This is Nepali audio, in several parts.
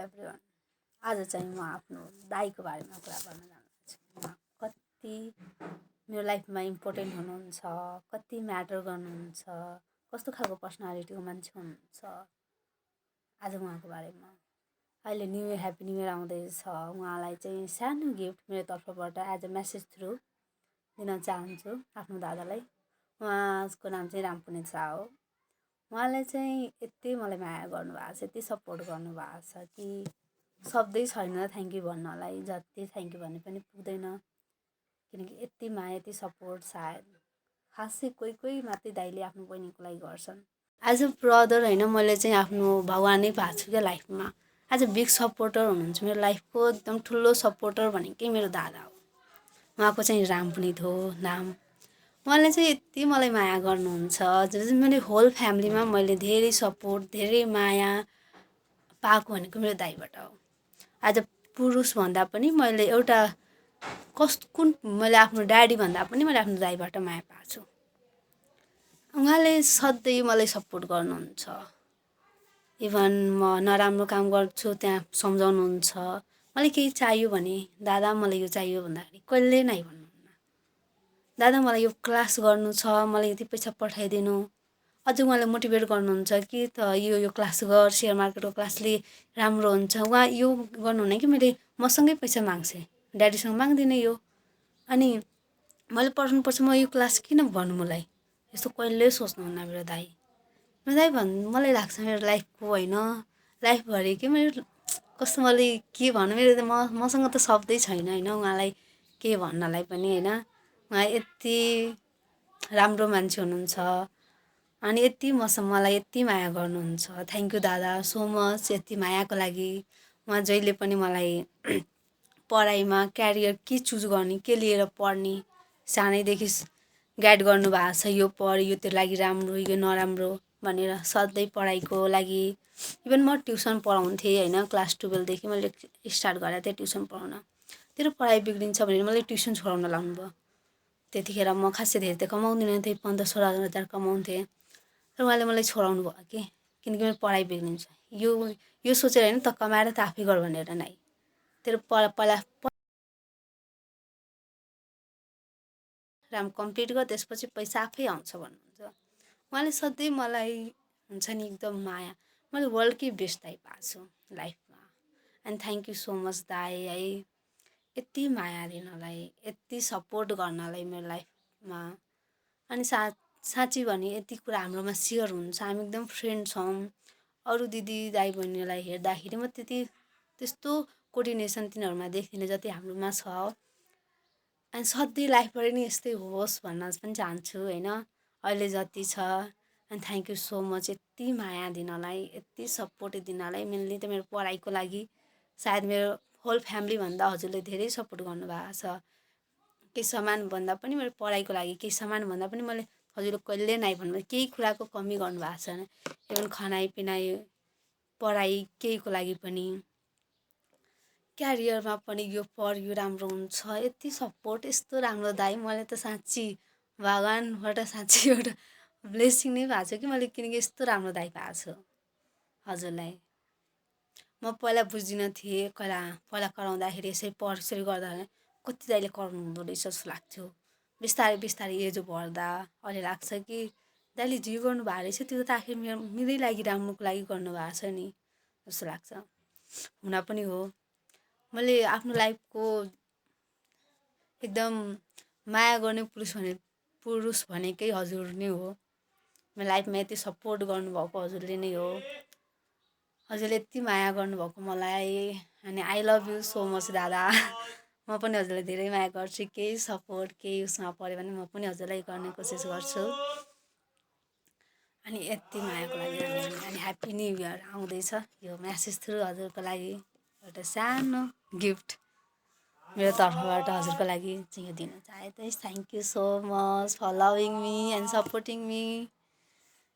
एभ्रिवान। आज चाहिँ म आफ्नो दाइको बारेमा कुरा गर्न जान्छु। उहाँ कति मेरो लाइफमा इम्पोर्टेन्ट हुनुहुन्छ, कति म्याटर गर्नुहुन्छ, कस्तो खालको पर्सनालिटीको मान्छे हुनुहुन्छ। आज उहाँको बारेमा अहिले new year, happy new year आउँदैछ। उहाँलाई चाहिँ सानो गिफ्ट मेरो तर्फबाट एज अ मेसेज थ्रु दिन चाहन्छु आफ्नो दादालाई। उहाँको नाम चाहिँ रामपुने सा हो। उहाँले चाहिँ यति मलाई माया गर्नुभएको छ, यति सपोर्ट गर्नुभएको छ कि शब्दै छैन थ्याङ्क यू भन्नलाई। जति थ्याङ्क यू भने पनि पुग्दैन, किनकि यति माया, यति सपोर्ट सायद खासै कोही कोही मात्रै दाइले आफ्नो बहिनीको लागि गर्छन्। एज अ ब्रदर होइन, मैले चाहिँ आफ्नो भगवानै पाएको छु क्या लाइफमा। एज अ बिग सपोर्टर हुनुहुन्छ मेरो लाइफको, एकदम ठुलो सपोर्टर भनेकै मेरो दादा हो। उहाँको चाहिँ रामपुनित हो नाम। उहाँले चाहिँ यति मलाई माया गर्नुहुन्छ। मैले होल फ्यामिलीमा मैले धेरै सपोर्ट, धेरै माया पाएको भनेको मेरो दाइबाट हो। एज अ पुरुष भन्दा पनि मैले एउटा मैले आफ्नो ड्याडी भन्दा पनि मैले आफ्नो दाइबाट माया पाएको छु। उहाँले सधैँ मलाई सपोर्ट गर्नुहुन्छ। इभन म नराम्रो काम गर्छु त्यहाँ सम्झाउनुहुन्छ। मलाई केही चाहियो भने दादा मलाई यो चाहियो भन्दाखेरि कहिले नै भन्नुहुन्न। दादा मलाई यो क्लास गर्नु छ, मलाई यति पैसा पठाइदिनु। अझ उहाँले मोटिभेट गर्नुहुन्छ कि त यो क्लास गर, सेयर मार्केटको क्लासले राम्रो हुन्छ। उहाँ यो गर्नुहुन्न कि मैले मसँगै पैसा माग्छे, ड्याडीसँग माग्दिनँ यो। अनि मैले पढ्नुपर्छ, म यो क्लास किन भन्नु मलाई, यस्तो कहिल्यै सोच्नुहुन्न मेरो दाइ। मेरो दाइ मलाई लाग्छ मेरो लाइफको होइन, लाइफभरि के मेरो कस्तो, मैले के भन्नु, मेरो मसँग त शब्दै छैन होइन उहाँलाई के भन्नलाई पनि होइन। उहाँ यति राम्रो मान्छे हुनुहुन्छ अनि यति मलाई यति माया गर्नुहुन्छ। थ्याङ्क यू दादा सो मच यति मायाको लागि। उहाँ जहिले पनि मलाई पढाइमा क्यारियर के चुज गर्ने, के लिएर पढ्ने, सानैदेखि गाइड गर्नुभएको छ। यो पढ, यो तेरो लागि राम्रो, यो नराम्रो भनेर सधैँ पढाइको लागि। इभन म ट्युसन पढाउँथेँ होइन, क्लास 12देखि मैले स्टार्ट गरेको थिएँ ट्युसन पढाउन। तेरो पढाइ बिग्रिन्छ भनेर मैले ट्युसन छोडाउन लानुभयो। त्यतिखेर म खासै धेरै त कमाउँदिनँ थिएँ, 15-16 हजार कमाउँथेँ। तर उहाँले मलाई छोडाउनु भयो कि किनकि मेरो पढाइ बिग्रिन्छ। यो सोचेर होइन त कमाएर त आफै गर भनेर नै। तेरो पहिला राम्रो कम्प्लिट गर, त्यसपछि पैसा आफै आउँछ भन्नुहुन्छ। उहाँले सधैँ मलाई हुन्छ नि एकदम माया। मैले वर्ल्डकै बेस्ट दाइ पाएको छु लाइफमा। And thank you so much दाइ है, यति माया दिनलाई, यति सपोर्ट गर्नलाई मेरो लाइफमा। अनि साँच्ची भने यति कुरा हाम्रोमा सेयर हुन्छ, हामी एकदम फ्रेन्ड छौँ। अरू दिदी दाइ बहिनीलाई हेर्दाखेरि म त्यस्तो कोअर्डिनेसन तिनीहरूमा देख्दिनँ जति हाम्रोमा छ। अनि सधैँ लाइफभरि नै यस्तै होस् भन्न पनि चाहन्छु होइन, अहिले जति छ। अनि थ्याङ्क यू सो मच यति माया दिनलाई, यति सपोर्ट दिनलाई। मेनली त मेरो पढाइको लागि, सायद मेरो होल फ्यामिलीभन्दा हजुरले धेरै सपोर्ट गर्नुभएको छ। केही सामान भन्दा पनि मेरो पढाइको लागि, केही सामान भन्दा पनि मैले हजुरले कहिले नै भन्नु, केही कुराको कमी गर्नुभएको छैन। इभन खानाइ पिनाइ, पढाइ, केहीको लागि पनि, क्यारियरमा पनि यो पढ, यो राम्रो हुन्छ, यति सपोर्ट, यस्तो राम्रो दाइ। मैले त साँच्ची भगवानबाट साँच्ची एउटा ब्लेसिङ नै भएको छ कि मैले, किनकि यस्तो राम्रो दाइ पाएको छु हजुरलाई। म पहिला बुझ्दिनँ थिएँ, पहिला कराउँदाखेरि यसरी पढ यसरी गर्दा कति दाइले कराउनु हुँदो रहेछ जस्तो लाग्थ्यो। बिस्तारै बिस्तारै एज बढ्दा अहिले लाग्छ कि दाइले जे गर्नुभएको रहेछ त्यो त आखिर मेरै लागि, राम्रोको लागि गर्नुभएको छ नि जस्तो लाग्छ। हुन पनि हो, मैले आफ्नो लाइफको एकदम माया गर्ने पुरुष भनेकै हजुर नै हो। मेरो लाइफमा यति सपोर्ट गर्नुभएको हजुरले नै हो। हजुरले यति माया गर्नुभएको मलाई। अनि I love you so much दादा। म पनि हजुरलाई धेरै माया गर्छु। केही सपोर्ट केही उसमा पऱ्यो भने म पनि हजुरलाई गर्ने कोसिस गर्छु। अनि यति मायाको लागि अनि ह्याप्पी न्यु इयर आउँदैछ। यो म्यासेज थ्रु हजुरको लागि एउटा सानो गिफ्ट मेरो तर्फबाट हजुरको लागि चाहिँ यो दिन चाहेँ। Thank you so much for loving me and supporting me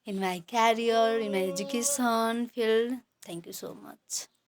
in my career, in my education field. Thank you so much.